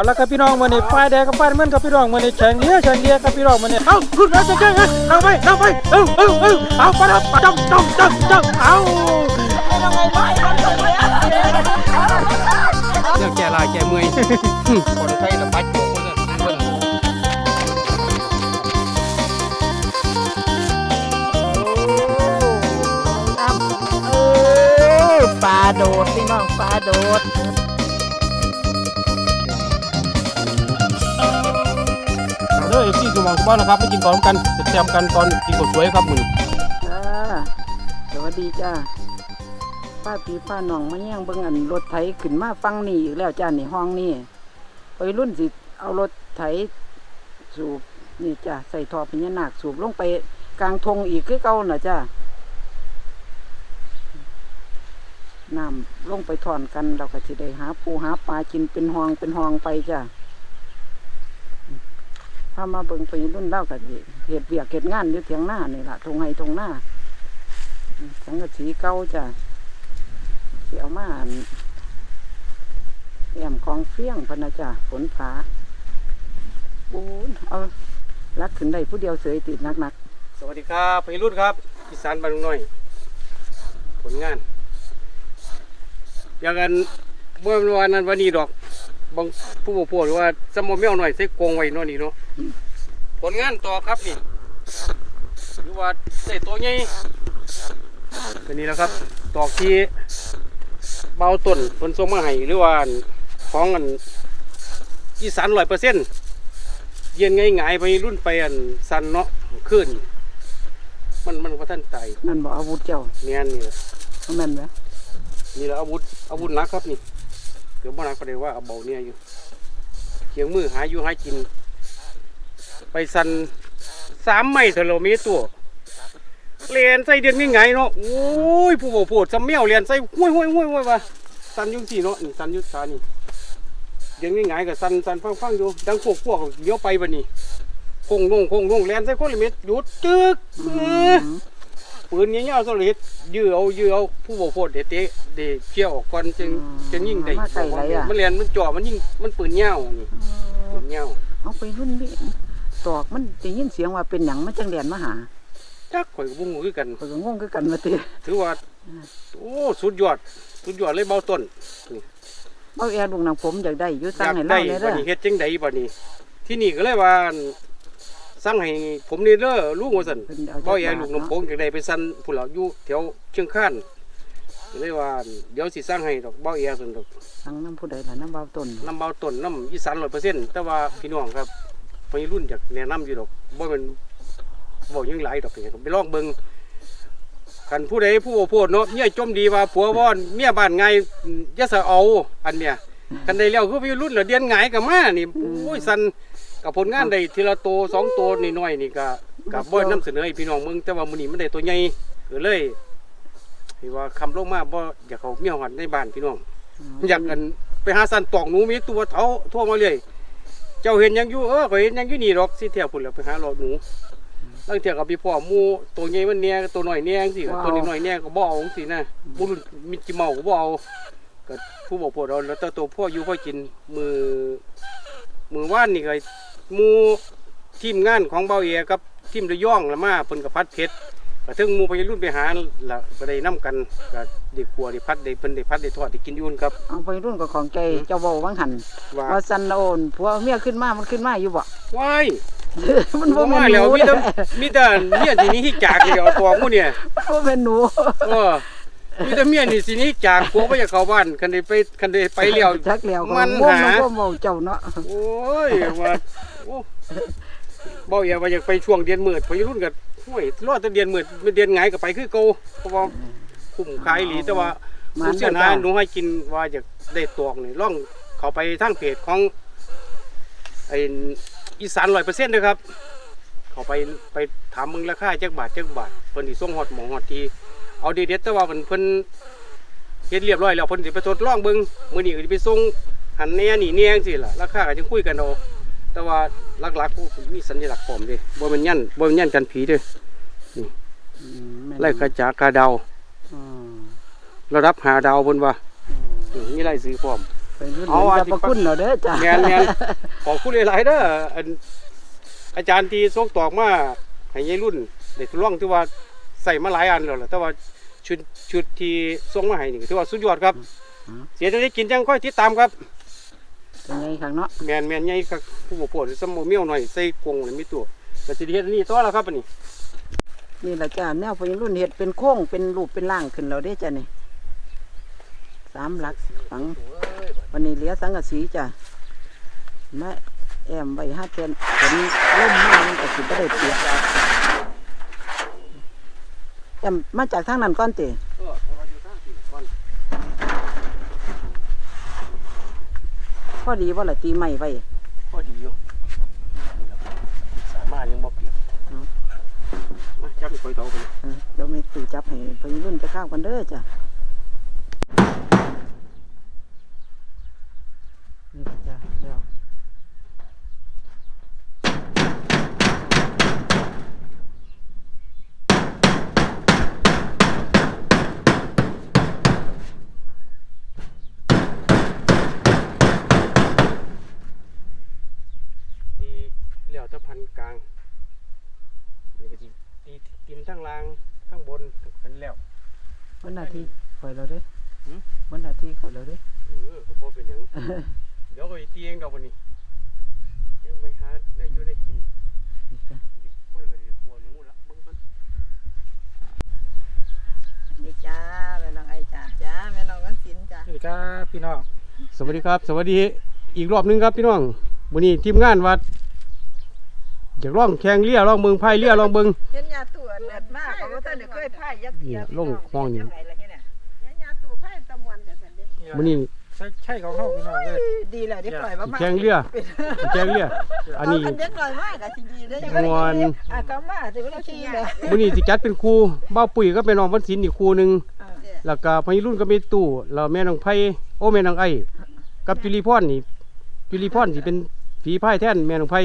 เอาละครับพี่น้องมันนี่ไฟแดงกับไฟมันกับพี่น้องมันนี่แฉงเลี้ยกับพี่น้องมันนี่เอาขึ้นมาจะแก่เอาไปเอาไปรับจ้องเอาเรื่องแก่ลายแก่เมื่อยคนไทยละปัดโจ้คนนั้นปลาโดดพี่น้องปลาโดดเด้อพี่สมองสมบัตินะครับไปกินก่อนกันแซมกันตอนกินกดสวยครับมึงจ้าสวัสดีจ้าป้าพี่ป้าน้องมาแย่งเบิ่งอันรถไถขึ้นมาฟังนี่อีกแล้วจ้านี่ห้องนี่ไปรุ่นสิเอารถไถสูบนี่จ้าใส่ท่อพญานาคสูบลงไปกลางทงอีกคือเก่าน่ะจ้าน้ำลงไปถอนกันเราก็สิได้หาปูหาปลากินเป็นห้องไปจ้าพามาเบิ่งไปรุ่นเล่ากันเหตุเวียกเหตุงานอยู่เถียงหน้านี่ล่ะทงไห้ทงหน้าสังกะสีเก่าจ้ะเสียวมาแอมกองเฟี้ยงพนะจ้ะฝนผาปูนเอาลักขึ้นได้ผู้เดียวเสยติดนักสวัสดีครับพี่รุ่นครับอีสานบ้านน้อยผลงานอย่างกันเมื่อวันนั้นวันนี้ดอกบางผู้พูดว่าสมมติไม่เอาหน่อยใส่กงไว้นอนนี่เนาะผลงานต่อครับนี่หรือว่าใส่ตัวใหญ่ตัวนี้แล้วครับตอกที่เบาต้นคนส่งมาให้หรือว่าของอันอีสาน100%เย็นง่ายๆไปรุ่นไปอันสันเนาะขึ้นมันว่าท่านไตนั่นบอกอาวุธเจ้าเนี่ยนี่แหละแม่นไหมนี่แหละอาวุธหนักครับนี่เดี๋ยวบ่หนักก็ได้ว่าเอาเบาเนี่ยอยู่เขียงมือหาอยู่หากินไปสัน3 ไม้เถอะเรามีตัวเรียนใส่เดือนง่ายๆเนาะโอ้ยผู้บ่โพดซ้ำแมวเรียนใส่ห้วยว่าสันยุ่งสี่เนาะนี่สันยุ่งสานี่เดือนง่ายๆกับสันฟังอยู่ดังพวกเลี้ยวไปบัดนี้คงลงเรียนใส่คนละเม็ดหยุดจึกปืนเงี้ยๆสลิดยื้อเอาผู้บ่โพดเด็ดเชี่ยวออกก่อนจึงยิงได้มันเรียนมันจ่อมันยิงมันปืนเงี้ยวนี่ปืนเงี้ยวเอาไปรุ่นนี่ตอกมันจะยินเสียงว่าเป็นหยังมันจังเรียนมาหาจักข่อยก็บ่งงคือกันข่อยก็งงคือกันว่าติถือว่าโอ้สุดยอดเลยเบาต้นนี่เบาแอร์ลุงนางผมอยากได้อยู่สั่งให้เราได้บัดนี้เฮ็ดจังได๋บัดนี้ที่นี่ก็เลยว่าสั่งให้ผมนี่เด้อลุงว่าซั่นเบาแอร์ลุงนางผมอยากได้ไปสั่นผู้เหล่าอยู่แถวเชียงคานก็เลยว่าเดี๋ยวสิสั่งให้ดอกเบาแอร์ซั่นดอกสั่งน้ำผู้ใดล่ะน้ำเบาต้นน้ำอีสาน100%แต่ว่าพี่น้องครับวัยรุ่นอยากแนะนำอยู่ดอกบ่แม่นบอกยังหลายดอกไปลองเบิ่งกันผู้ใดผู้โพดเนาะเมียจมดีว่าผัวว่อนเมียบ้านไงยะสะเอาอันเนี้ยกันได้แล้วคือวัยรุ่นเหลือเดือนไงกับมานี่โอ้ยสันกับผลงานได้ทีละโต2 โตน้อยๆนี่ก็บ่นำเสนอให้พี่น้องมึงแต่ว่ามื้อนี้มันได้ตัวใหญ่ก็เลยที่ว่าคำลงมาบ่อยากเขาเมียหันในบ้านพี่น้องอยากกันไปหาสันตอกหนูมีตัวเฒ่าโทรมาเลยเจ้าเห็นยังอยู่ก็เห็นยังอยู่นี่ดอกสิเที่ยวพุ่นแล้วไปหาหลอดหนูตั้งเที่ยวกับพี่พ่อหมูตัวใหญ่มันเนี่ยตัวน้อยเนี่ยสิตัวน้อยเนี่ยก็บ่เอาสินะบุรุษมิจิเมาก็บ่เอาก็ผู้บอกปวดเอาแล้วตัวพ่ออยู่พ่อกินมือว่านนี่ก็หมูทีมงานของเบาเอกับทีมระย่องละมาเพิ่นกับพัดเพชรก็ถึงหมูไปรุ่นไปหาละก็ได้น้ำกันก็เด็กขัวได้พัดได้เพิ่นได้พัดได้ทอดได้กินยุ่นครับเอาไปรุ่นกับของใจเจ้าเบาวังหันว่าสันโอนผัวเมียขึ้นมามันขึ้นมาอยู่บ่ว้ายมันบ่มาแล้วมีแต่เนี่ยสินี้ที่จากเดี๋ยวตัวหมูเนี่ยบ่เป็นหนูมีแต่เมียนี่สินี้จากผัวบ่อยากเข้าบ้านคันได้ไปแล้วจักแล้วมันหาบ่เมาเจ้าเนาะโอ้ยว่าโอ้บ่อย่าว่าอยากไปช่วงเดือนมืดพอรุ่นก็ห้วยรอแต่เดือนมืดเดือนไงก็ไปคือเก่าเพราะว่าคุ้มขายหลีแต่ว่าผู้เสียหายหนูให้กินว่าอยากได้ตอกนี่ลองเข้าไปทางเพจของไอ้อีสาน100%นะครับเขาไปถามมึงราคาจักบาทเพิ่นสิส่งฮอดหมองฮอดที่เอาเด็ดๆแต่ว่าเพิ่นเฮ็ดเรียบร้อยแล้วเพิ่นสิไปทดลองเบิ่งมื้อนี้ก็สิไปส่งหันแหน่นี่แหน่จังซี่ล่ะราคาก็จังคุยกันเอาแต่ว่าหลักๆผู้มีสัญลักษณ์พร้อมเด้บ่แม่นยันกันผีเด้อนี่ไล่กระจากกระดาวระดับ5 ดาวเพิ่นว่ามีรายชื่อพร้อม ไปรุ่นเห็นสรรพคุณเราเด้อจ้ะ แม่นขอบคุณหลายๆเด้ออันอาจารย์ที่ส่งตอกมาให้ยายรุ่นได้ทดลองที่ว่าใส่มาหลายอันแล้วล่ะแต่ว่าชุดที่ส่งมาให้นี่ถือว่าสุดยอดครับเสียจะได้กินจังค่อยติดตามครับ เป็นไงข้างเนาะ แม่นใหญ่ครับผู้บ่ปวดสมองเมียวหน่อยใส่กรงนี่มีตัวก็สิได้เฮ็ดอันนี้ต่อแล้วครับอันนี้ นี่แหละจ้ะแนวพยรุ่นเห็ดเป็นโค้งเป็นรูปเป็นร่างขึ้นเราได้จ้ะนี่3 หลักฝังวันนี้เหลือสังกะสีจ้ะมาแอมไว้ห้าเทนฝนล่มมากมันก็สิบ่ได้เปียกแอมมาจากทางนั้นก่อนติพอดีว่าละตีใหม่ไว้ พอดีอยู่สามารถยังบ่เปียกมาจับไปต่อไป เดี๋ยวไม่ตู่จับให้พยรุ่นจะข้าวกันเด้อจ้ะนี่ล่ะจ้ะแล้วตีเหลี่ยวตะพันกลางนี่ก็สิตีกินทั้งล่างทั้งบนเป็นแล้ว วันนาทีข่อยเราเด้วันนาทีข่อยเราเด้ ก็พอเป็นหยังเดี๋ยวก็สิตีเองดอกวันนี้ยังไปหาได้อยู่ได้กิน นี่จ้ะ บ่ได้ก็สิกลัวหนูละเบิ่งก่อน นี่จ้าแม่น้องไอจ้าจ้าแม่น้องกันสินจ้า สวัสดีครับพี่น้อง สวัสดีครับ สวัสดีอีกรอบหนึงครับพี่น้องวันนี้ทีมงานว่าอยากลองแข่งเรือลองเบิ่งพายเรือลองเบิ่ง เห็นยาตัวเดือดมากเพราะว่าท่านได้เคยพายยักษ์เกียร์ เนี่ยลงห้องนี่ จัไหนล่ะเฮ็ดน่ะเห็นยาตัวพายตะมวนจังซั่นเด้ วันนี้ ใช่ของเขาพี่น้องเลย ดีแหละได้ปล่อยมา แข่งเรือแข่งเรืออันนี้ เด็กน้อยมากอะสิดีเด้ ม่วน อ่ะก็มาสิบ่ได้ขี้เลย วันนี้สิจัดเป็นครูบ้าวปุ๋ยก็เป็นน้องวันศิลป์อีกครูหนึงแล้วก็พญรุ่นก็มีตู้แล้วแม่น้องไผโอ้แม่น้องไอ้กับจุลีพรนี่จุลีพรสิเป็นฝีพายแทนแม่น้องไผ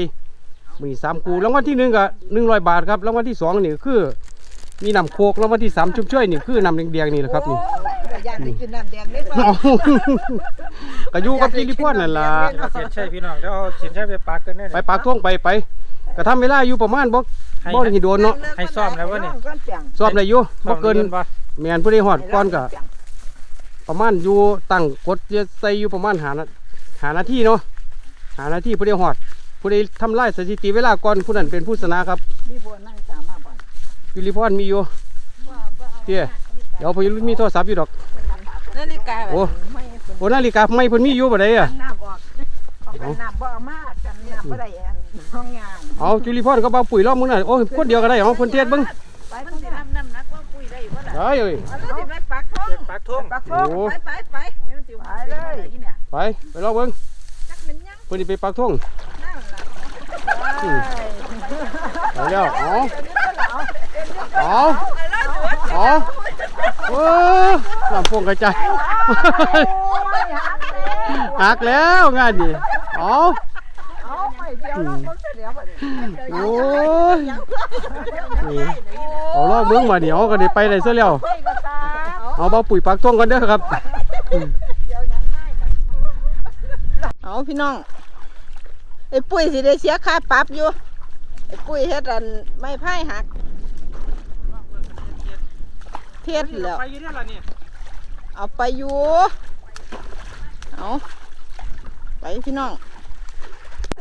มี3ครูรางวัลที่1ก็100 บาทครับรางวัลที่2นี่คือมีน้ำโคกรางวัลที่3ชุบช่วยนี่คือน้ำแดงๆนี่แหละครับนี่ ก็อยากได้กินน้ำแดงเด้ เอาก็อยู่กับจุลีพรนั่นล่ะ เสียนใช่พี่น้องเดี๋ยวเอาเสียนใช่ไปปักกันแน่ ไปปากท่วงไปก็ทำเวลาอยู่ประมาณบ่ได้โดนเนาะ ให้ซ่อมแล้ววะนี่ ก้อนเปียง สอบได้อยู่บ่เกิน บ่ แม่นผู้ใดฮอดก่อนก็ประมาณอยู่ตั้งกดจะใส่อยู่ประมาณหานาทีเนาะหานาทีผู้ใดฮอดผู้ใดทำลายสถิติเวลาก่อนผู้นั้นเป็นผู้ชนะครับ มีบัวนั่งตามมาบ่ จุลีพรมีอยู่เตี้ยเดี๋ยวพอมีโทรศัพท์อยู่ดอก นาฬิกาแบบไม่ โอ้นาฬิกาไม่เพิ่นมีอยู่บ่ได้อะ หน้าบอกเอาไปน้ำบ่เอามากันน้ำบ่ได้อันห้องงาน เอาจุลีพรก็บ่ปุ๋ยรอบมึงน่ะโอ้ยคนเดียวก็ได้เอาเพิ่นเทศเบิ่ง ไปเพิ่นสิน้ำหนักว่าปุ้ยได้บ่ล่ะ ได้เอ้ย เอาแล้วสิไปปักทง ปักทุ่ง ปักทง โอ้ ไปไปเลย ไปรอเบิ่ง จักมันยัง เพิ่นสิไปปักท่ง นั่นล่ะ ไปแล้วเอาโอ้ลำโพงกระจายหักแล้วงานนี้เอาโอ้ยนี่เอาลอกเมืองมาเดี๋ยวก็ได้ไปได้ซะแล้วเอาบ่ปุ๋ยปักท่วงกันเด้อครับ เอาพี่น้องไอ้ปุ้ยสิได้เสียค่าปรับอยู่ไอ้ปุ้ยเฮ็ดอันไม่พ่ายหักเทศแล้ว ไปอยู่เนี่ยล่ะนี่ เอาไปอยู่เอาไปพี่น้อง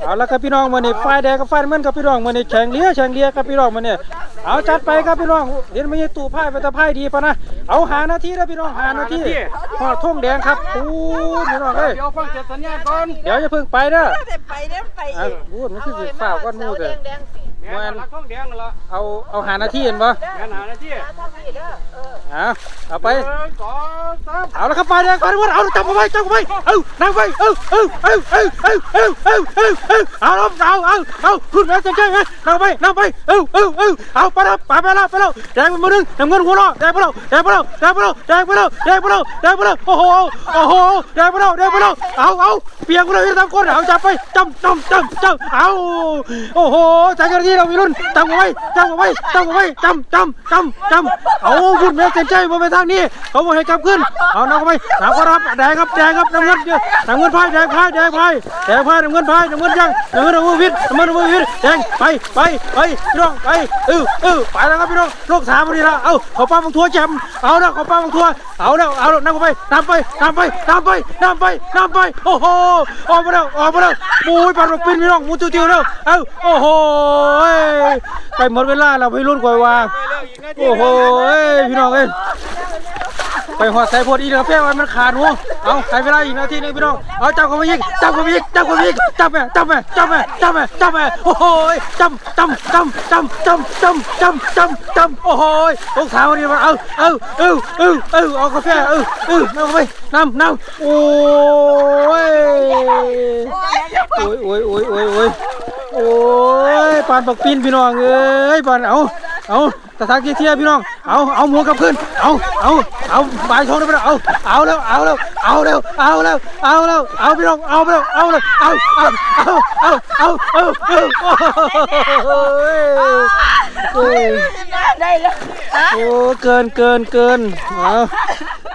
เอาละครับพี่น้องมื้อนี้ไฟแดงกับไฟน้ำเงินครับพี่น้องมื้อนี้แข่งเรือครับพี่น้องมื้อนี้เอาจัดไปครับพี่น้องเห็นมั้ยตู่พายไปตะพายดีปะนะเอาหานาทีนะพี่น้องหานาทีหอดทุ่งแดงครับโอ้พี่น้องเอ้ย เดี๋ยวฟังเสียงสัญญาณก่อน เดี๋ยวจะพึ่งไปเด้อ ไปเด้อไป อ่ะพูดมันคือสิฝ่าวก้อนหมูเด้อ แดงๆสิ แม่นปักท่วงแดงนั่นล่ะ เอาหานาทีเห็นบ่ แม่นหานาที ทำนี่เด้อ เอาไป 1 2 3 เอาละครับไปแดงไปหมดเอาจับเอาไปนั่งไปเอาขึ้นมาจังไหมนั่งไปเอาไปแล้วแดงมือนึงน้ำเงินหัวเราะแดงไปแล้วโอ้โหแดงไปแล้วเอาเปียกไปเลยทั้งคนเอาจับไปจำเอาโอ้โหจากกันที เราพี่รุ่นจำเอาไว้จำเอาพุ่นแม่เต็มใจมาไปทางนี้เขาบอกให้กลับขึ้นเอาน้องไปสามครับแดงครับน้ำเงินพายแดงพายน้ำเงินยังน้ำเงินวิทย์แดงไปพี่น้องไปไปแล้วครับพี่น้องโลกสามพอดีละเอาเขาป้าบางทัวแชมป์เอาแล้วเขาป้าบางทัวเอาแล้วนั่งไปตามไปโอ้โหออกมาแล้วมูยปัดปินพี่น้องมูติวแล้วเอาโอ้โหไปหมดเวลาเราไปรุ่นกว่าโอ้โหพี่น้องไปหัวใส่พอดีแล้วแป้งมันขาดหัวเอาใส่เวลาอีกนาทีนึงพี่น้องเอาจับกันไปยิงจับแม่โอ้โหจำโอ้โหลูกสาวนี่มาเอากาแฟน้ำไปน้ำโอ้ยปานปักปินพี่น้องปานเอาตะทักเทียพี่น้องเอาหมูกับขึ้นเอาใบทองได้ไปเอาแล้วพี่น้องเอาได้แล้ว โอ้เกิน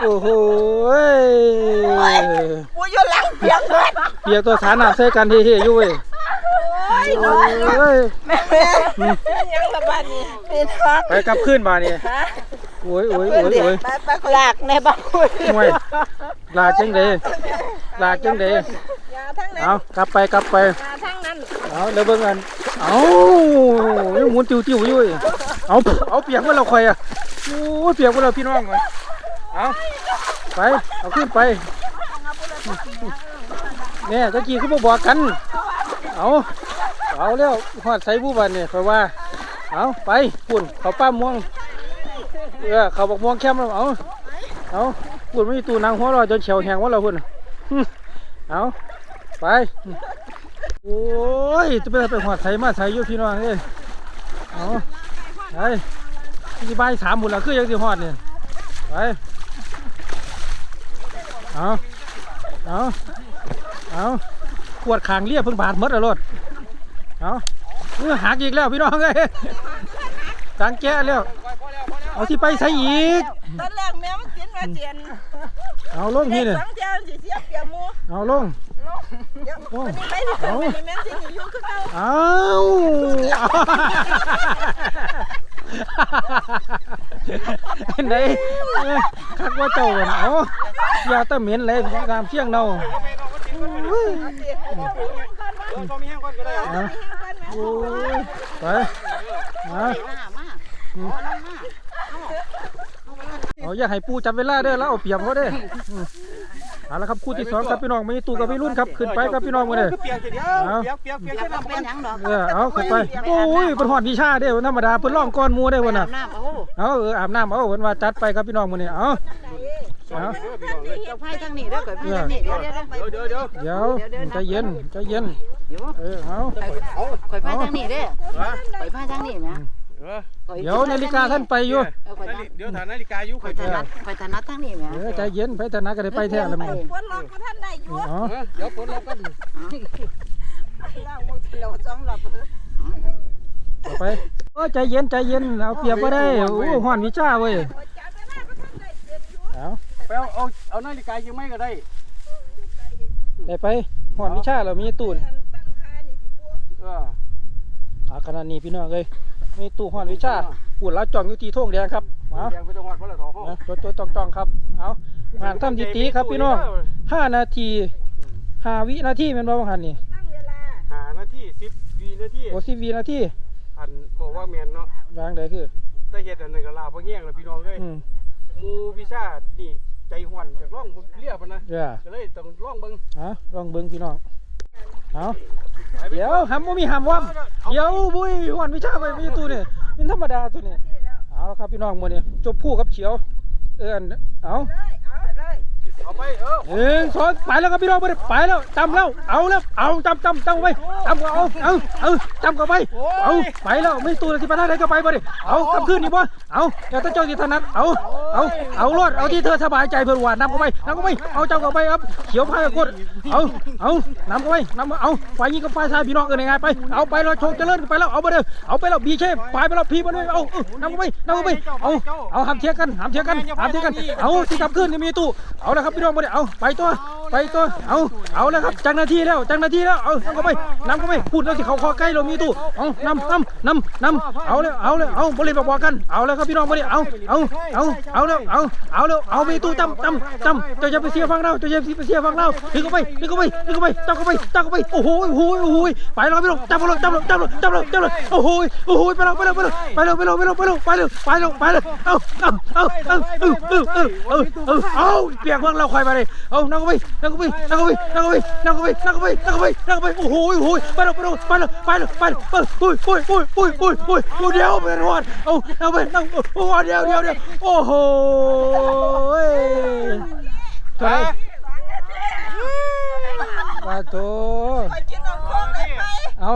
โอ้โห ปูอยู่หลังเปียกเลย เปียกตัวฐานหนักใส่กันเฮ่ๆอยู่เว้ยแม่ยังละบาดนี้เป็นฟัก ไปกลับขึ้นบานี่โอ้ยไปหลากในบ้านห่วยลากจังเดเอากลับไปทั้งนั้น เอาเดี๋ยวเบิ่งกันเอาหมุนติ้วอยู่เว้ยเอาเปียกว่าเราใครอ่ะโอ้เปียกว่าเราพี่น้องเลยเอาขึ้นไปเนี่ยตะกี้เขาบอกกันเอาแล้วหอดใส่ผู้บันเนี่ยเพราะว่าเอาไปปุ่นเขาป้าม่วงเขาบอกม่วงเข้มแล้วเอาปุ่นไม่มีตู้นางหัวเราจนเฉียวแหงว่าเราปุ่นเอาไปโอ้ยจะไปหอดใส่มาใส่อยู่พี่น้องเลยเอาไปที่ใบสามหมดแล้วคือยังที่หอดเนี่ยไปเอาขวดขางเรียบเพิ่งบาดมดแล้วรถหักอีกแล้วพี่น้องเลยจางแก่แล้วเอาที่ไปใส่อีกตอนแรกแม่มันกินมาเจียนเอาลงนี่เนี่ยเอาลงเห็นไหมคักว่าเจ้าเอาอย่าตะเหม็นเลยตามเชี่ยงเนาไปเอาอย่าให้ปูจับเวลาได้แล้วเอาเปรียบเขาได้เอาละครับคู่ที่สองครับพี่น้องมีตู่กับพี่รุ่นครับขึ้นไปครับพี่น้องมาเลยเอาขึ้นไปโอ้ยเป็นหอดวิชาได้วันธรรมดาเพิ่นร้องก้อนมูได้วันน่ะอาบน้ำวันว่าจัดไปครับพี่น้องมาเนี่ยเจ้าไพ่ทางนี้แล้วก็พี่ทางนี้เดี๋ยวใจเย็นเอาข่อยไพ่ทางนี้เด้ข่อยไพ่ทางนี้นะเดี๋ยวนาฬิกาท่านไปอยู่เดี๋ยวฐานนาฬิกาอยู่ข่อยถนัดทางนี้แม่ใจเย็นไปฐานะก็ได้ไปแท้แล้วมั้งปวดล็อกท่านได้อยู่เดี๋ยวปวดล็อกกันเราจ้องหลับไปใจเย็นเอาเปรียบก็ได้โอ้หอนวิชาเว้ยไปเอานาฬิกายังไม่ก็ได้ไปหอนวิชาเรามีตูนขนาดนี้พี่น้องเลยมีตู้หอนวิชาปุ่นแล้วจ่องอยู่ที่ท่งแดงครับมาโจจ้องครับเอาห่างทำตีครับพี่น้อง5 นาที5 วินาทีเป็นว่าบางหันนี่5 นาที10 วินาทีโอ้10 วินาทีอันบอกว่าเมียนเนาะวางได้คือได้เห็ดอันนึงก็ลาพะเงี้ยงแล้วพี่น้องเลยมูวิชานี่ใจหวนจากล่องเรียบนะก็เลยต้องล่องเบิ้งลองเบิ้งพี่น้องเดี๋ยวห้ามมีห้ามว่ำเดี๋ยวบุ้ยหวนวิชาไปไม่ใช่ตัวเนี่ยเป็นธรรมดาตัวเนี่ยเอาครับพี่น้องมือเนี่ยจบคู่กับเฉียวเอาไป1 2ไปแล้วครับพี่น้องไปแล้วจำแล้วเอาจำไว้จำเอาจำกันไปไปแล้วไม่ตัวที่ประธานใดก็ไปบ่ดิเอากลับขึ้นนี่บ่เอาอย่าตั้งใจที่ถนัดเอา เอารถเอาที่เธอสบายใจเพื่อนว่าน้ำเข้าไปเอาเจ้าเข้าไปครับเขียวพายกดเอาน้ำเข้าไปน้ำเอาไฟยิงกับไฟชายพี่น้องกันยังไงไปเอาไปเราโชคเจริญไปแล้วเอาไปเลยเอาไปแล้วบีเช่ไปแล้วพีมาด้วยเอาน้ำเข้าไปเอาห้ามเทียกันเอาที่กลับขึ้นนี่มีตู้เอาแล้วครับพี่น้องมาเดี๋ยวเอาไปตัวเอาแล้วครับจังนาทีแล้วเอาน้ำเข้าไปพูดแล้วสิเขาคอใกล้เรามีตู้เอาน้ำเอาเลยเอาบริเวณบอกกันเอาแล้วครับพี่น้องมาเดี๋ยวเอาแล้วเอามีตู้จำเจ้าจะไปเสียฟังเราถึงเข้าไปเจ้าเข้าไปโอ้โหไปแล้วพี่น้องจับเลยโอ้โหไปแล้วเอาเปียกเมืองเราคอยมาเลยเอานั่งเข้าไปโอ้โหไปแล้วเดี๋ยวไปรอดเอาไปนั่งโอ้เดี๋ยวโอ้โหตัวไหนมาตัว ไปกินนมโค้งได้ไหม เอา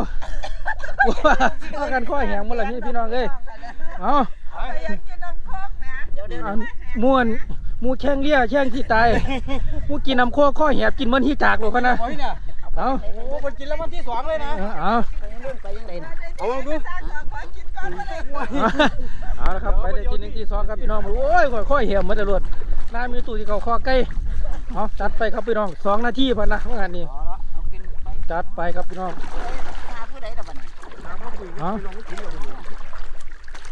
ว่ากันข้อแหงหมดเลยนี่พี่น้องเอ้ยเอา ไปอยากกินนมโค้งนะเดี๋ยวมูแข้งเลี้ยแข้งที่ตายมูกินน้ำข้อแหบกินเหมือนที่จากหรอกพะนะเอา โอ้คนกินแล้ววันที่2เลยนะ เอา ไปยังไงนะ เอาลองดู ขอกินก่อนก็ได้ เอาละครับไปได้กิน1 ที่ 2ครับพี่น้องโอ้ยข้อแหบหมดเลยรวดน้ามีตู้ที่เขาข้อใกล้เอาจัดไปครับพี่น้อง2 นาทีพะนะว่างานนี้จัดไปครับพี่น้อง หาผู้ใดล่ะบัดนี้ เอา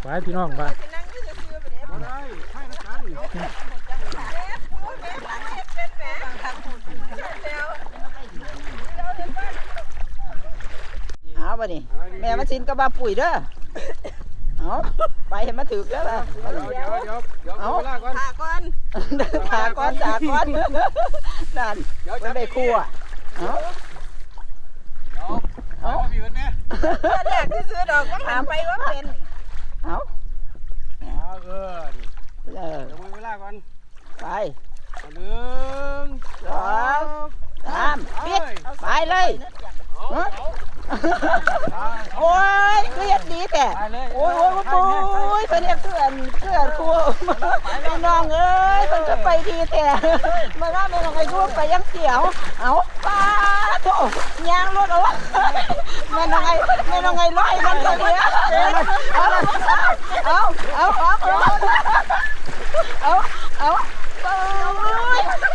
ไปพี่น้องไป นั่งยืดซื้อไปเนี่ย ได้ให้นักการ เอาบัดนี้แม่มาสินกับบ้าปุ๋ยเด้อเอาไปให้มันถึกแล้วล่ะ เดี๋ยวเวลาก่อน ถาก่อน ถาก้อนนั่นไม่ได้คั่วเอา พี่เอิ้นแม่ แรกที่ซื้อดอกก็ถามไปว่าเป็น เอา เดี๋ยวเวลาก่อน ไป 1 2 3ปิดไปเลยโอ้ยคือเฮ็ดดีแต่โอ้ยเป็นเฮ็ดเพื่อนครูพี่น้องเอ้ยมันก็ไปดีแต่มาว่าแม่น้องไอ้ดูไปยังเสียวเอาป้าโถยางรถเอาวะแม่น้องไอ้ร้อยมันตัวเนี้ยเอา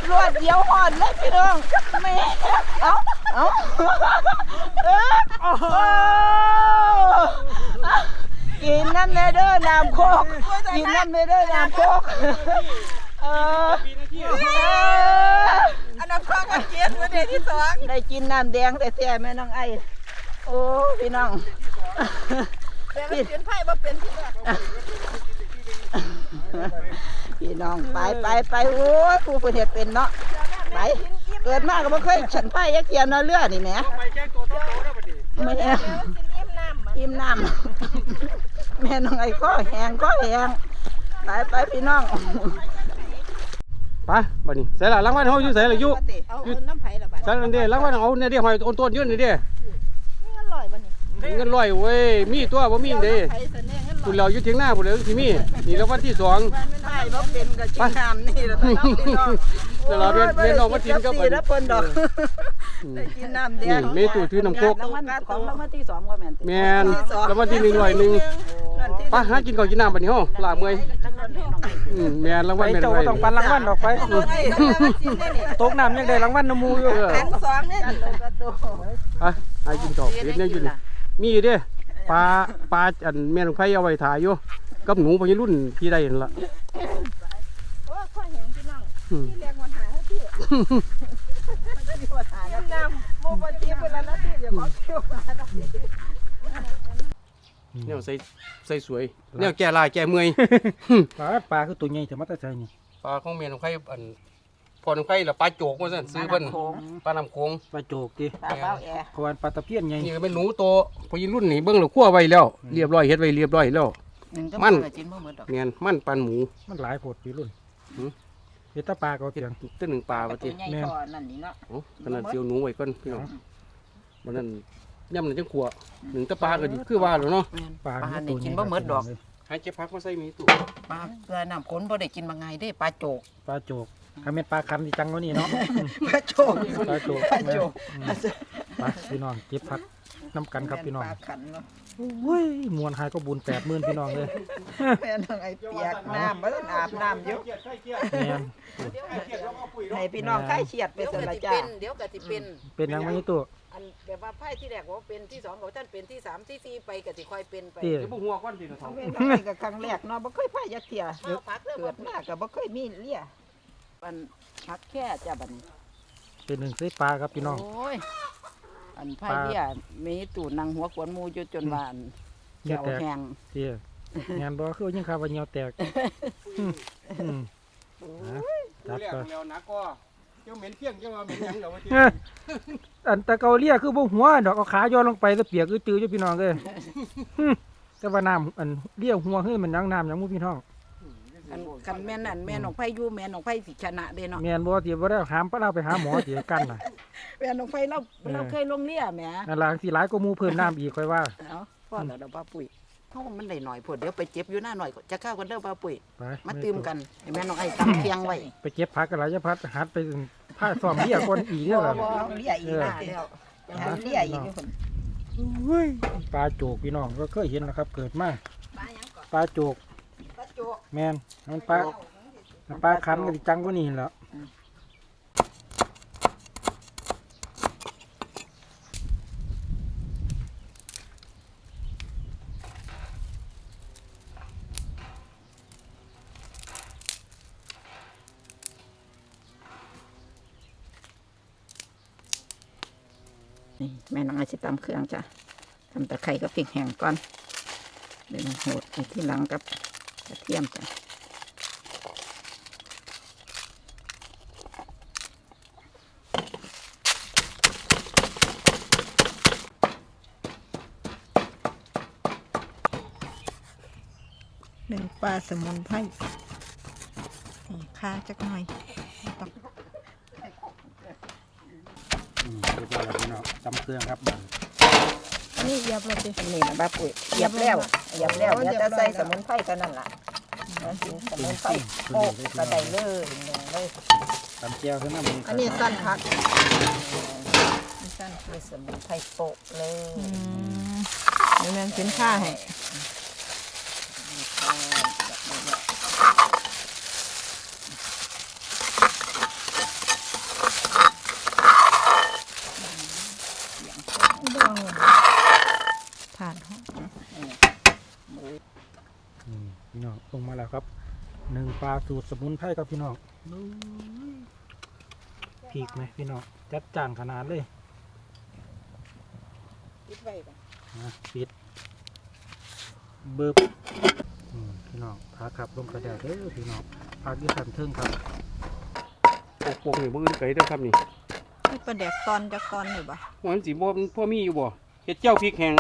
รวดเดียวอ่อนเลยพี่น้องแม่เอากินน้ำเนเดอร์น้ำโคกกินน้ำเนเดอร์น้ำโคกอันนั้นข้อกันเกียรติประเด็นที่2ได้กินน้ำแดงแต่แท้แม่น้องไอ้โอ้พี่น้อง แต่มันกินไผ่บ่เป็นที่แรก พี่น้องไปโอ้ยผู้ประเทศเป็นเนาะไปเกิดมาก็บ่เคยฉันไผ่ยักเกียนเนาะเรือนี่แหม ไปแจ้งตัวโตแล้วบัดนี้ ไม่แอม อิ่มน้ำแม่น้องไอ้ก็แหงไปพี่น้อง ไปบัดนี้ใส่ละรางวัลเฮาอยู่ใส่ละอยู่ เอาน้ำไผ่ละบัด ใส่นั่นเด้รางวัลเอาเนี่ยเด้หอยต้นต้นยืนนี่เด้ นี่อร่อยบัดนี้ เงินร้อยเว้ยมีตัวบ่มีเด้ ไผ่เสน่ห์เงิน คุณเราอยู่เถียงหน้าพุ่นเลยสิมีนี่รางวัลที่2 ไผ่บ่เป็นก็กินน้ำนี่แหละพี่น้อง เดี๋ยวเราเรียนออกมากินก็ บ่ได้เพิ่นดอกได้กินน้ำแดง นี่เมตูถือน้ำโคก รางวัลที่2ก็แม่น แม่นรางวัลที่1ร้อยหนึ่งไปหากินข้าวกินน้ำบัดนี้เฮาลาเมื่อยแม่นราง ไป วัลแม่น เจ้า ไว้ ต้องปันรางวัลออกไปตกน้ำยังได้รางวัลน้ำมูอยู่ แผง2เนี่ย ไปหากินข้าวเฮ็ดแนวอยู่นี่มีอยู่เด้ปลาอันแม่นไผเอาไว้ถ่ายอยู่กับหนูพญรุ่นพี่ได้นั่นล่ะ โอ้ข้อแหงพี่น้องที่เรียกวันหาที่น้ำโมบะตีเวลาละที่เดี๋ยวบอกเที่ยวมาเนาะ แนวใส่สวยแนวแก่ลายแก่เมื่อย ปลาคือตัวใหญ่แต่มาแต่ใส่นี่ ปลาของแม่นไผอันพอน้ำไผละปลาโจกว่าซั่นซื้อเพิ่นปลาน้ำโขง ปลาโจกดิ ปลาเป้าแอ เพราะว่าปลาตะเพียนใหญ่ นี่ก็เป็นหนูโตพญรุ่นนี่เบิ่งแล้วคั่วไว้แล้วเรียบร้อยเฮ็ดไว้เรียบร้อยแล้ว มัน กินบ่หมดดอก แม่นมันปานหมู มันหลายโพดพี่รุ่นเฮ็ดตาปลาก็เตียง ตึ้งหนึ่งปลาว่าติ ใหญ่กว่านั่นนี่เนาะ โอ้ขนาดเจียวหนูไว้ก่อนพี่น้องวันนั้นย่ำนั่นจังขัวหนึ่งตะปลาก็ดีคือว่าแล้วเนาะ ปลา นี่กินบ่หมดดอก หาเก็บผักมาใส่มีตู้ ปลาเกลือน้ำข้นบ่ได้กินมาไงเด้ปลาโจก ปลาโจกถ้าเป็นปลาคันที่จังกว่านี้เนาะ ปลาโจก ปลาโจก ปลาโจก ไปพี่น้องเก็บผักน้ำกันครับพี่น้อง ปลาขันเนาะ โอ้ยมวนหายก็บุญ80,000พี่น้องเลย แม่น้องไอ้เปียกน้ำบ่ทันอาบน้ำอยู่ แม่น ให้พี่น้องคลายเครียดไป เดี๋ยว ซั่น ก็ ล่ะ สิ จ้า เป็นเดี๋ยวก็สิเป็น เป็นยังไงตัว อันแบบว่าไพ่ที่แรกว่าเป็นที่สองของท่านเป็นที่สามที่สี่ไปก็สิค่อยเป็นไป เตี้ย เดี๋ยวบ่หัวก้อนสิเนาะ แม่น้องไอ้ก็ครั้งแรกเนาะบ่เคยพายักเที่ย เอาพักเด้อ เกิดมาก็บ่เคยมีเลี้ยมันพักแค่จ้าบัดนี้ เป็นหนึ่งไส้ปลาครับพี่น้อง โอ้ยอันพายเลี้ยมีตู่นางหัวขวนหมูอยู่จนว่าอัน เหี่ยว เจ้า แตก แห้ง เตี้ยงานบ่คือยิ่งข่าวว่าเหี่ยวแตกอืมนะจัด แรก ไป แล้วนะก็เจ้าเหม็นเพี้ยงเจ้าว่าเหม็นหยังเดี๋ยวว่าสิ อันตะเกาเลียคือบ่หัวดอกเอาขาย่อลงไปแล้วเปียกตื้อๆอยู่พี่น้องเอ้ยแต่ว่าน้ำอันเลี้ยหัวคือมันยังน้ำยังบ่พี่น้อง อันกันแม่นอันแม่นของไผอยู่แม่นของไผสิชนะเด้เนาะ แม่นบ่สิบ่ได้หามปลาเราไปหาหมอสิกันน่ะ แม่นของไผเราเคยลงเลี้ยแหม นั่นล่ะสิหลายกว่าหมู่เพิ่นน้ำอีกค่อยว่า เอ้าพอแล้วเด้อป้าปุ้ยเฮามันได้หน่อยพุ่นเดี๋ยวไปเจ็บอยู่หน้าหน่อยก็จะเข้ากันเด้อป้าปุ้ย ไป มาตื่มกันให้แม่น้องไอ้ตำเคียงไว้ ไปเก็บผักกันหลายจะพัดหัดไปผ้าซ้อมเลี้ยก่อนอีเด้อล่ะ เลี้ยอีกแล้วหาเลี้ยอีกอยู่พุ่น เฮ้ยปลาโจกพี่น้องก็เคยเห็นนะครับ เกิดมา ปลาหยังก่อน ปลาโจก ปลาจุก แม่นมันปลาคันก็สิจังกว่านี้แหล้ว นี่แม่น้องไอ้สิตำเครื่องจ้ะทำตะไคร้กับพริกแห้งก่อนเดี๋ยวมาโหดไปที่หลังกับกระเทียมจ้ะ หนึ่งปลาสมุนไพรนี่ค่าจักหน่อยต้อง เรียบร้อยแล้วพี่น้องตำเครื่องครับ อันนี้เหยียบเลยดิ นี่นะบ้าปุ๋ยเหยียบแล้วเหยียบแล้วเดี๋ยวจะใส่สมุนไพรเท่านั้นล่ะแล้วกินสมุนไพรโปะกระไดเลยเลย ตำแจ่วขึ้นมามัน อันนี้สั้นพักสั้น มีสมุนไพรโปะเลย นี่แม่นสินค้าให้บ้องผ่านห้อง พี่น้องลงมาแล้วครับหนึ่งปลาสูตรสมุนไพรครับพี่น้องพริกไหมพี่น้องจัดจานขนาดเลย ปิดไว้ก่อน นะปิดเบิบพี่น้องพาขับลงกระดาษเด้อพี่น้องพาที่ขันเทิงครับ โป่งๆนี่บ่อื่นไกลเด้อครับนี่ นี่ปลาแดกตอนจักตอนนี่บ่ ว่ามันสิบ่พ่อมีอยู่บ่เฮ็ดเจ้าพริกแห้ง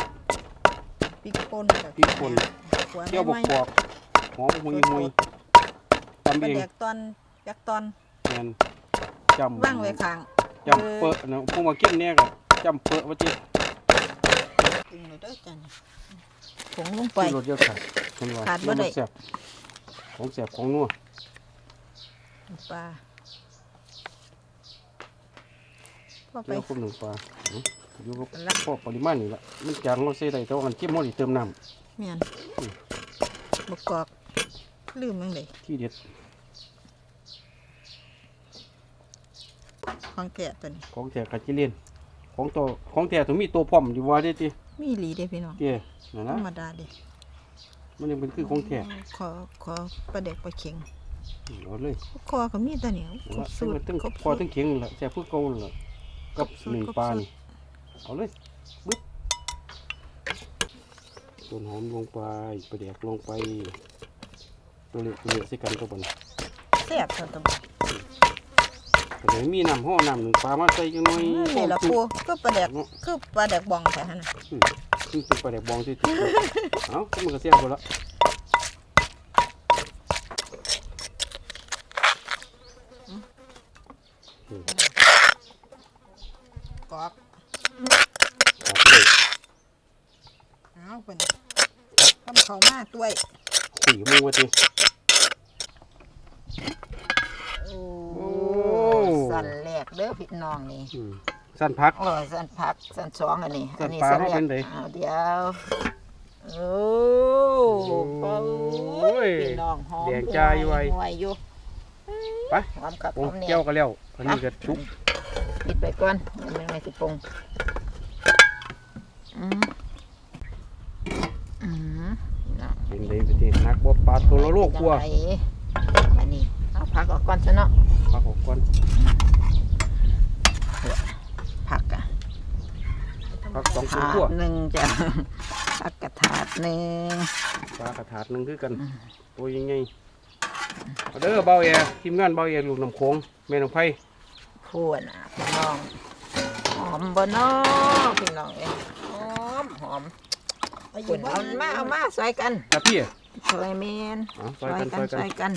พริกป่นกับ พริกป่น หัว เจ้าบก ไม่ กอกหอมหุยตำ ปลา เอง แดกตอนจักตอน แม่นจำ ว่างไว้ข้าง จำเปอะนะผู้มาเก็บเนี่ยก็จำเปอะว่าจิ ตึงเลยเด้อจ้ะนี่ผงลงไป รสเยอะขาดเห็นว่า ขาดบ่ได้ แซ่บของแซ่บของนัว ปลาพอไป เดี๋ยวคุณหนึ่งปลาอยู่กับพอปริมาณนี่ละมันจางเราใส่ได้แต่ว่ามันเก็บหมดอีเติมน้ เมียนบกกอกลืมยังไง ำที่เด็ด ของแกะตัวนี้ ของแท้กัดจิเลียนของแท้ต้องมีตัวพร้อมอยู่ว่าได้ติ มีหลีเด้พี่น้อง เจ้นั่น ธร นะ รมดาเด้ มันยังเป็นคือของแท้ ขอปลาแดกปลาเข็ง เอาเลย คอก็มีแต่เหนียวครบสูตร ตั้ง ครบ พอตั้งเคียงนั่นละแซ่บเพื่อเก่านั่นละกับหนึ่งปลานี่เอาเลยบึ๊บต้นหอมลงไปปลาแดกลงไปตัวเล็กใส่กันก็ปน แซ่บเท่าตะบ แต่เดี๋ยวมีน้ำห่อน้ำหนึ่งปลามาใส่จังหน่อย นี่ละปูก็ปลาแดกคือปลาแดกบองไปหั่นน่ะ ซึ่งเป็นปลาแดกบองที่ติดเอ้าก็มันก็เสียหมดละ กอก ครับเลย เอาเพิ่นทำเขามาด้วย ตีมึงว่าติ โอ้สั่นแรกเด้อพี่น้องนี่ สั้นพัก โอ้สั่นผักสั่นสองอันนี้ สั่น นี้ ปลา สั่น เขา แร เป็ ก นได เดี๋ยวโอ้โ โอ้ย พี่น้องหอม แดงจ้าอยู่ไว้ ห่วยอยู่ ไป หอมกับ โอ้ หอมเนี่ย เกี่ยวก็แล้วอันนี้ก็ชุบ ปิดไปก่อนมันไม่สิปรุงอืมอืมเนาะ เป็นไดไปตินักบ่ปลาตัวละโลกกว่า จังไดอันนี้เอาผักออกก่อนซะเนาะ พักออกก่อน ผักอะ พัก2 ถา ขั้ว ดหนึ่งจ้ะผักกระถาดหนึ่ง ปลากระถาดหนึงคือกันตัวใหญ่ๆเอาเด้อเบาแอทีมงานเบาแอลูกน้ำโขงแม่น้องไผ พูดนะพี่น้องหอมบ่เนาะพี่น้องเอ้ยหอมหอมปุ่นเอามาใส่กัน ครับพี่ ซอยเมน อ๋อซอยกันซอยกัน ซอยกัน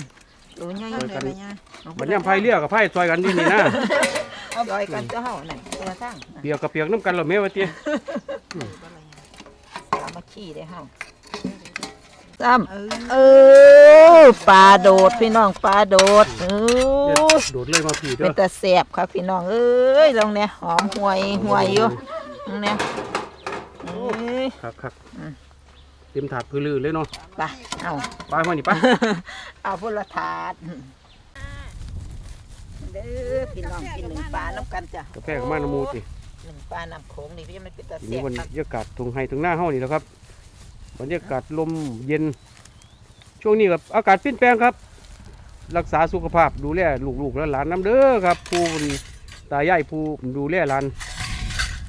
ดูง่าย ซอย เล กัน ยนะ บัดยามไผเลี้ยกับไผซอยกันนี่นี่นะ ซอยกันเจ้าเฮานั่นตัวทั้ง เปียกกับเปียกน้ำกันแล้วแม่ว่าติ สามัคคีได้เฮาซ้ำปลาโดดพี่น้องปลาโดดโดดเลยมาพี่เด้ เป็ อน ตาแซ่บครับพี่น้องเอ้ยลงเนี่ยหอมห่วยอยู่ตรงเนี่ยเอ้ย ครับเต็มถาดพื้นลือเลยเนาะ ไปเอา ไปมานี่ไป เอาพุละถาดเด้อพี่น้องกินหนึ่งปลาน้ำกันจ้ะ กาแฟกับมาน้ำมูติ หนึ่งปลาน้ำโขงนี่พี่มันเป็นตา ที แซ่ นี้ บบ รร ครับ ยากาศตรงไฮตรงหน้าเฮานี่แหละครับบรรยากาศลมเย็น ช่วงนี้กับอากาศเปลี่ยนแปลงครับ รักษาสุขภาพดูแลลูกๆและหลานน้ำเด้อครับผู้ตายายผู้ดูแลหลาน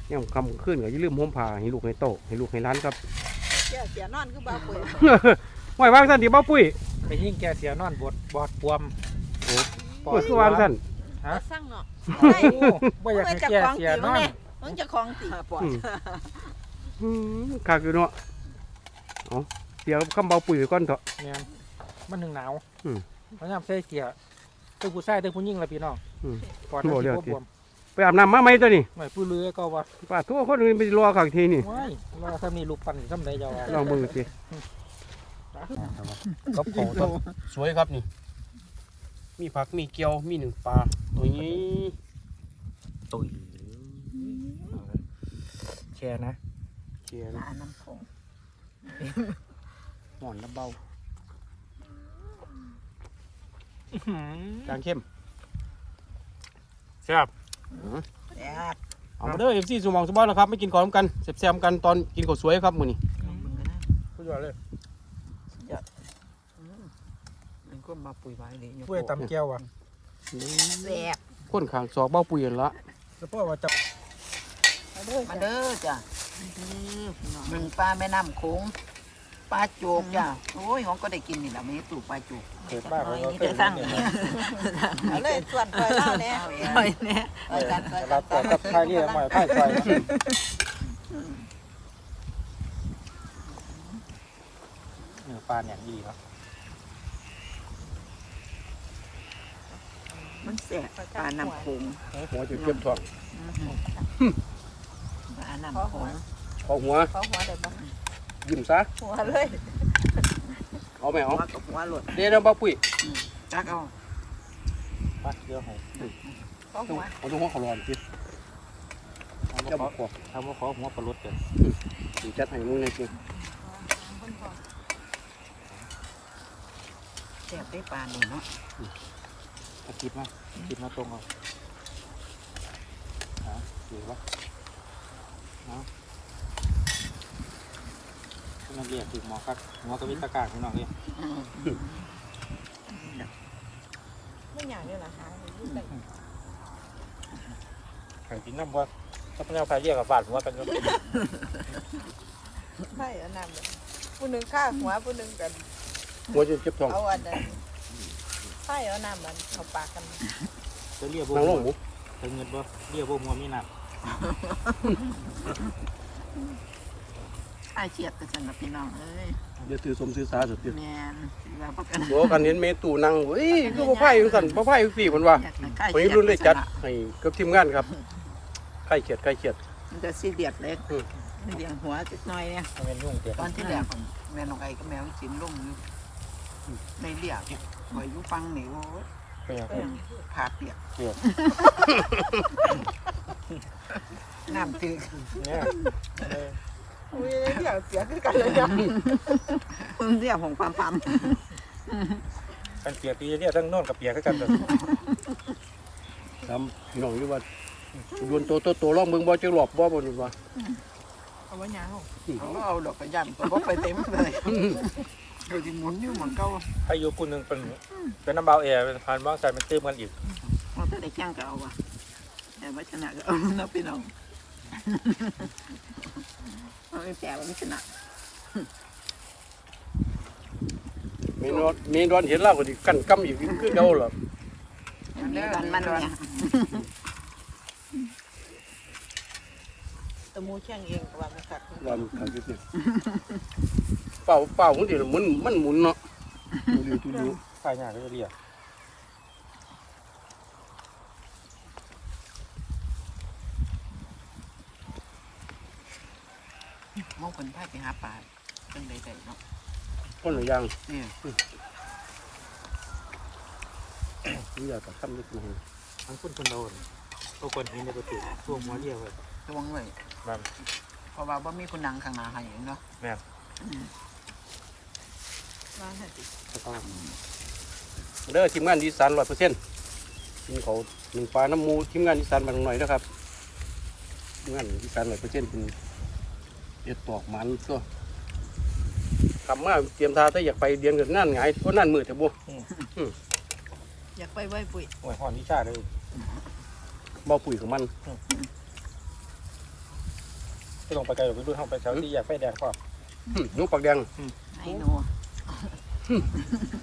เนี่ยคำขึ้นก็อย่าลืมห่มผ้าให้ลูกให้โตให้ลูกให้หลานครับ เสียนอนคือบ่ปุ๋ย ไหววางสั้นที่บ้าปุ้ย ไปยิ่งแกเสียนอนบอดปวม ปุ้ยคือวางสั้น ฮะ สั่งเนาะ โอ้บ่อยากให้แกเสียนอน มึงจะของสิปล่อย ขากอยู่เนาะเอาเดี๋ยวคำเบาปุ๋ยไว้ก่อนเถอะ เนี่ยมันหนึ่งหนาว อืม พยายามใส่เสียเตึ้งผู้ชายเตึ้งผู้หญิงละพี่น้อง อืม ปอด บ่เลื ที่ อก บ่ สิ บวม ไปอาบน้ำมาไหมตัวนี้ ไม่ผู้เรือก็ว่า ป้าทั่วคนอื่นไปรอข้างทีนี่ ว้ายรอถ้ามีลูกปั่นซ้ำใดจะว่า ลองเบิ่งสิกับเขาตัวสวยครับนี่ มีผักมีเกี๊ยวมีหนึ่งปลาตัวนี้ ตุยแช่นะ เกี๊ยว ปลาน้ำโขง หมอนน้ำเบาจางเข้ม แซ่บ แซ่บ เอามาเด้อเอฟซีสมองสมบัติแล้วครับไม่กินของกันแซ่บๆกันตอนกินข้าวสวยครับมื้อนี้ มึงกันนะ ผู้ยอดเลย มันก็มาปุ๋ยไว้เลย ผู้ใดตำแก้วอ่ะ แซ่บ คนข้างซอกเบ้าปุ๋ยนั่นละ แล้วพ่อว่าจะ มาเด้อจ้ะหนึ่งปลาแม่น้ำโขงปลาโจกจ้ะโอ้ยของก็ได้กินนี่แหละไม่ได้ตู่ปลาโจก เกิดบ้าเขาก็ นี่ เกิ เด้ ด อทั้ง เอาเลยส่วนปล่อยเล่าเนี่ย เอาเนี่ย รับตัวกับไทยนี่หมายไทยไฟเนื้อปลาอย่างดีเนาะ มันแซ่บปลาน้ำโขง หัวจะเก็บท้อง ปลาน้ำโขง เอาหัว เขาหัวได้บ่ ยิ้มซะ หัวเลย เอาไหมเอา หัวกับหัวหลุด เดี๋ยวเบ้าปุ๋ย จักเอา ไปเดี๋ยวให้ เขาหัว เอาตรงหัวเขาร้อนสิเจ้าบอกขอ ทำว่าขอหัวปลาลดเกิน สิจัดให้มึงเลยจริง แซ่บได้ปลานี่เนาะ คิดมาตรงเอาถือว่านั่นเรียกถึงหมอครับหมอกวิตากาพี่น้องเนี่ย ไม่อยากเลยล่ะหา ขังกินน้ำว่าถ้าเป็นเอาใครเรียกกับบาดหัวกันก็ ใช่อันนั้นผู้หนึ่งข้าหัวผู้หนึ่งกัน หัวจะเก็บท้อง เอาอันนั้นใช่เอาน้ำมันเอาปากกัน จะเรียก นางลงหมู ถึงเงินบ่เรียกบ่มัวมีน้ำ ไอเฉียดกันสันนะพี่น้องเอ้ย เดี๋ยวถือสมซื้อสาสุดเดียว แมนว่าประกัน โอ้กันเห็นเมตูนั่งเฮ้ยคือบ่ไผ่จังซั่นบ่ไผ่สี่เพิ่นว่า วันนี้รุ่นได้จัดให้กับทีมงานครับใครเขียด มันจะซีเดียดเล็กเดียงหัวจุดน้อยเนี่ย มันเป็นยุ่งเตี้ย ตอนที่แรกแม่น้องไอ้กับแมวสินลงอยู่ ในเรียกคอยอยู่ฟังนี่โอ้ย เป็นยังไง ผาเปียก เปียก น้ำตึก เนี่ย อุ้ยเดี๋ยวเสียคือกันเลยนะ เพิ่งเรียกของความปั๊ม กันเปียกปีเนี่ยทั้งโน่นกับเปียกคือกันเลย ถามพี่น้องอยู่ว่าดวนโตลองเบิ่งบ่จักรอบบ่นู่นว่า เอาไว้ยาว เขาเอาดอกกระยำก็บ่ไปเต็มเลยเดี๋ยวที่หมุนอยู่เหมือนเก่า อายุปุ่นหนึ่งเป็นน้ำเบาแอร์เป็นพันบ้างใส่มันตื้มกันอีก เราถ้าได้จ้างก็เอาว่ะแต่ว่าชนะก็เอานะพี่น้องเอาไปแปลว่าไม่ชนะ มีนอนเห็นแล้วก็สิกั้นกำอีกคือเก่าล่ะ มันเนี่ย ตะมูแช่งเองก็ว่ามันกัด ว่ามันขาดอยู่เนี่ยเป่าของที่มันหมุนเนาะอยู่ที่รู้ ฝ่ายหน้าก็จะเรียก มองคนพาไปหาปลาจังใดๆเนาะ คนละอย่าง นี่ นี่อยากจะทำนิดหนึง ทั้งคนโดนตัวคนนี้ในประตูตัวหัวเรียวเลย ระวังไว้ มัน เพราะว่าบ่มีคนนั่งข้างหน้าให้เนาะ แม่ มาให้ติ เด้อทีมงานอีสาน100%กินเขาหนึ่งปลาน้ำมูทีมงานอีสานบางหน่อยนะครับทีมงานอีสาน100%เป็นเด็ดตอกมันตัวกลับมาเตรียมทาถ้าอยากไปเรียนกันนั่นไงเพราะนั่นมือแต่บุ อยากไปไว้ปุ๋ย โอ้ยหอนนิชาเลย บ่ปุ๋ยของมัน ที่ลงไปไกลหรือไปดูห้องไปเช้าที่อยากไฟแดงก็ นุกปากแดง ไอ้หนู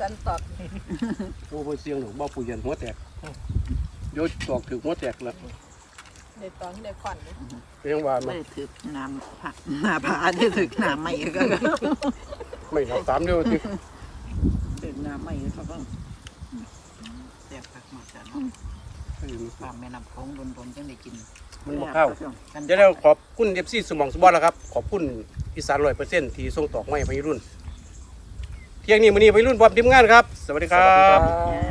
กันตอด โอ้โหเสียงหนูบ่ปุ๋ยยันหัวแตกโยนตอกถึงหัวแตกแล้ว ในตอนที่ได้ควันเลย เรียกว่า ไม่ มัน ได้ถึกน้ำผักหน้าผาได้ถึกน้ำไม่ก็ ไม่นับ3เดียวสิ ถึกน้ำไม่เขาก็แซ่บผักหมดจ้ะเนาะปลาแม่น้ำโขงโดนๆจังได้กิน มันบ่เข้าเดี๋ยวขอบคุณ FC สมองสมบัติแล้วครับขอบคุณอีสาน100%ที่ส่งตอกไม้ไปรุ่นเที่ยงนี้มื้อนี้ไปรุ่นพร้อมทีมงานครับ สวัสดีครับ บ